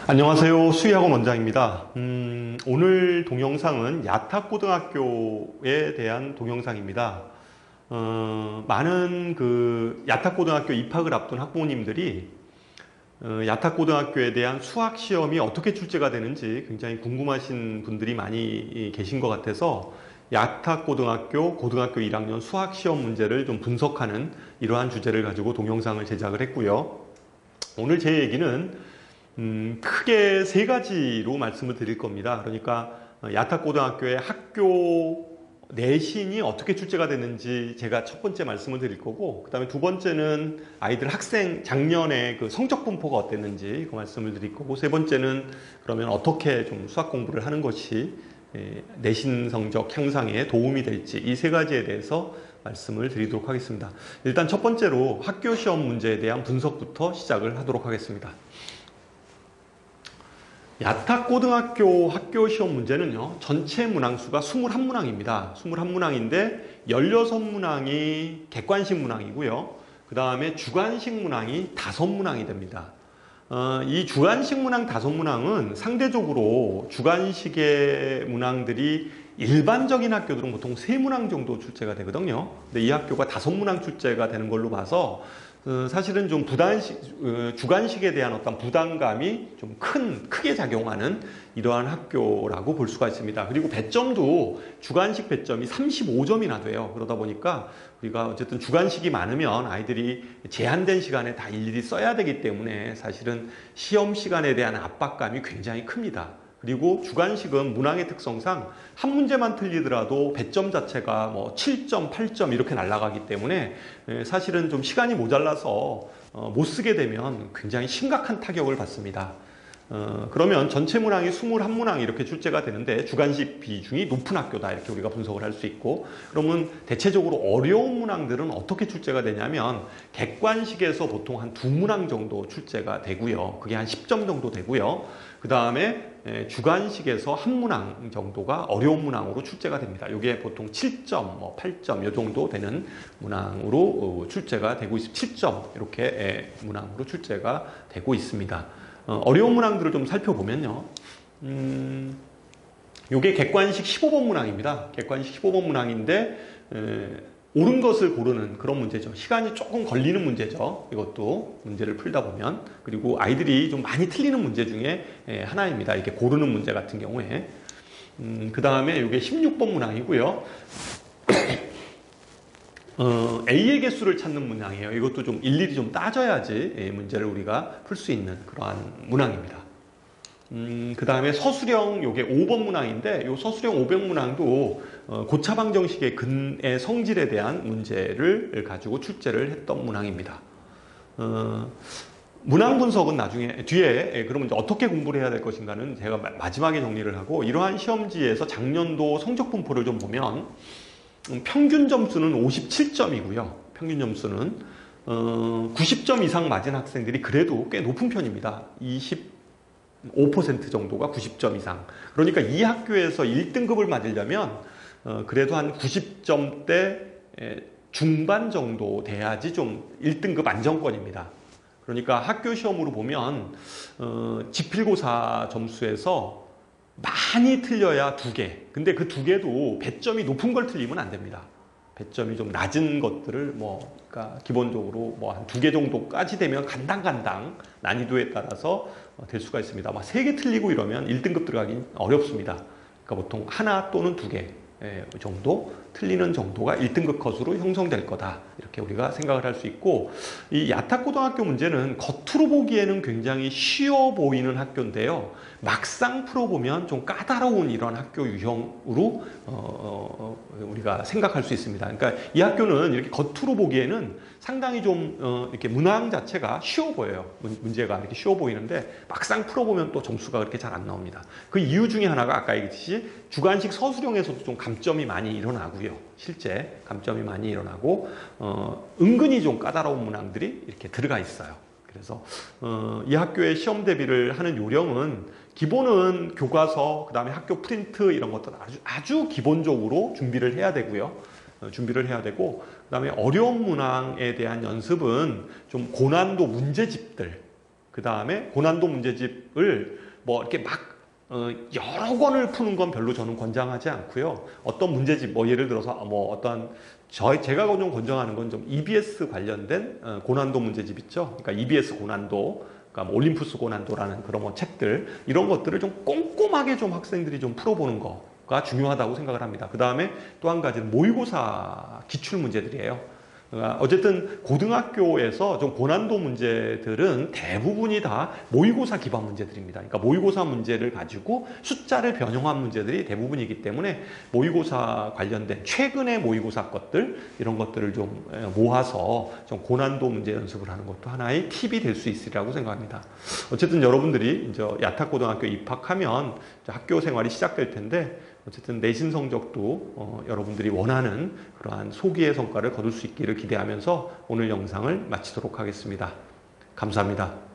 안녕하세요. 수의학원 원장입니다. 오늘 동영상은 야탁고등학교에 대한 동영상입니다. 많은 야탁고등학교 입학을 앞둔 학부모님들이 야탁고등학교에 대한 수학시험이 어떻게 출제가 되는지 굉장히 궁금하신 분들이 많이 계신 것 같아서 야탁고등학교 고등학교 1학년 수학시험 문제를 좀 분석하는 이러한 주제를 가지고 동영상을 제작을 했고요. 오늘 제 얘기는 크게 세 가지로 말씀을 드릴 겁니다. 그러니까 야탁고등학교의 학교 내신이 어떻게 출제가 됐는지 제가 첫 번째 말씀을 드릴 거고, 그 다음에 두 번째는 아이들 학생 작년에 그 성적 분포가 어땠는지 그 말씀을 드릴 거고, 세 번째는 그러면 어떻게 좀 수학 공부를 하는 것이 내신 성적 향상에 도움이 될지, 이 세 가지에 대해서 말씀을 드리도록 하겠습니다. 일단 첫 번째로 학교 시험 문제에 대한 분석부터 시작을 하도록 하겠습니다. 야탁고등학교 학교 시험 문제는요, 전체 문항수가 21문항입니다. 21문항인데 16문항이 객관식 문항이고요. 그 다음에 주관식 문항이 5문항이 됩니다. 이 주관식 문항 5문항은 상대적으로 주관식의 문항들이 일반적인 학교들은 보통 3문항 정도 출제가 되거든요. 근데 이 학교가 5문항 출제가 되는 걸로 봐서 사실은 좀 주관식에 대한 어떤 부담감이 좀 크게 작용하는 이러한 학교라고 볼 수가 있습니다. 그리고 배점도 주관식 배점이 35점이나 돼요. 그러다 보니까 우리가 어쨌든 주관식이 많으면 아이들이 제한된 시간에 다 일일이 써야 되기 때문에 사실은 시험 시간에 대한 압박감이 굉장히 큽니다. 그리고 주관식은 문항의 특성상 한 문제만 틀리더라도 배점 자체가 뭐 7점, 8점 이렇게 날아가기 때문에 사실은 좀 시간이 모자라서 못 쓰게 되면 굉장히 심각한 타격을 받습니다. 그러면 전체 문항이 21문항 이렇게 출제가 되는데 주관식 비중이 높은 학교다, 이렇게 우리가 분석을 할 수 있고, 그러면 대체적으로 어려운 문항들은 어떻게 출제가 되냐면 객관식에서 보통 한 2문항 정도 출제가 되고요. 그게 한 10점 정도 되고요. 그 다음에 주관식에서 한 문항 정도가 어려운 문항으로 출제가 됩니다. 이게 보통 7점, 8점 이 정도 되는 문항으로 출제가 되고 있습니다. 7점 이렇게 문항으로 출제가 되고 있습니다. 어려운 문항들을 좀 살펴보면요. 이게 객관식 15번 문항입니다. 객관식 15번 문항인데 옳은 것을 고르는 그런 문제죠. 시간이 조금 걸리는 문제죠. 이것도 문제를 풀다 보면. 그리고 아이들이 좀 많이 틀리는 문제 중에 하나입니다. 이렇게 고르는 문제 같은 경우에. 그 다음에 이게 16번 문항이고요. A의 개수를 찾는 문항이에요. 이것도 좀 일일이 좀 따져야지 문제를 우리가 풀 수 있는 그러한 문항입니다. 그 다음에 서술형 요게 5번 문항인데, 요 서술형 500 문항도 고차방 정식의 근의 성질에 대한 문제를 가지고 출제를 했던 문항입니다. 문항 분석은 나중에 뒤에 그러면 이제 어떻게 공부를 해야 될 것인가는 제가 마지막에 정리를 하고, 이러한 시험지에서 작년도 성적 분포를 좀 보면 평균 점수는 57점이고요. 평균 점수는 90점 이상 맞은 학생들이 그래도 꽤 높은 편입니다. 25% 정도가 90점 이상. 그러니까 이 학교에서 1등급을 맞으려면 그래도 한 90점대 중반 정도 돼야지 좀 1등급 안정권입니다. 그러니까 학교 시험으로 보면 지필고사 점수에서 많이 틀려야 2개. 근데 그 2개도 배점이 높은 걸 틀리면 안 됩니다. 배점이 좀 낮은 것들을 그러니까 기본적으로 한 2개 정도까지 되면 간당간당 난이도에 따라서 될 수가 있습니다. 3개 틀리고 이러면 1등급 들어가긴 어렵습니다. 그러니까 보통 하나 또는 2개 정도 틀리는 정도가 1등급 컷으로 형성될 거다, 이렇게 우리가 생각을 할 수 있고, 이 야탁고등학교 문제는 겉으로 보기에는 굉장히 쉬워 보이는 학교인데요, 막상 풀어보면 좀 까다로운 이런 학교 유형으로 우리가 생각할 수 있습니다. 그러니까 이 학교는 이렇게 겉으로 보기에는 상당히 좀 이렇게 문항 자체가 쉬워 보여요. 문제가 이렇게 쉬워 보이는데 막상 풀어보면 또 점수가 그렇게 잘 안 나옵니다. 그 이유 중에 하나가 아까 얘기했듯이 주관식 서술형에서도 좀 감점이 많이 일어나고요. 실제 감점이 많이 일어나고 은근히 좀 까다로운 문항들이 이렇게 들어가 있어요. 그래서 이 학교의 시험 대비를 하는 요령은 기본은 교과서, 그 다음에 학교 프린트 이런 것들 아주 기본적으로 준비를 해야 되고요. 준비를 해야 되고, 그 다음에 어려운 문항에 대한 연습은 좀 고난도 문제집들, 그 다음에 고난도 문제집을 뭐 이렇게 막 여러 권을 푸는 건 별로 저는 권장하지 않고요. 어떤 문제집, 뭐 예를 들어서 뭐 어떤 제가 좀 권장하는 건 좀 EBS 관련된 고난도 문제집 있죠. 그러니까 EBS 고난도, 그러니까 뭐 올림푸스 고난도라는 그런 뭐 책들, 이런 것들을 좀 꼼꼼하게 좀 학생들이 좀 풀어보는 거가 중요하다고 생각을 합니다. 그 다음에 또 한 가지는 모의고사 기출 문제들이에요. 어쨌든 고등학교에서 좀 고난도 문제들은 대부분이 다 모의고사 기반 문제들입니다. 그러니까 모의고사 문제를 가지고 숫자를 변형한 문제들이 대부분이기 때문에 모의고사 관련된 최근의 모의고사 것들, 이런 것들을 좀 모아서 좀 고난도 문제 연습을 하는 것도 하나의 팁이 될 수 있으리라고 생각합니다. 어쨌든 여러분들이 이제 야탁고등학교 입학하면 학교 생활이 시작될 텐데, 어쨌든 내신 성적도 여러분들이 원하는 그러한 소기의 성과를 거둘 수 있기를 기대하면서 오늘 영상을 마치도록 하겠습니다. 감사합니다.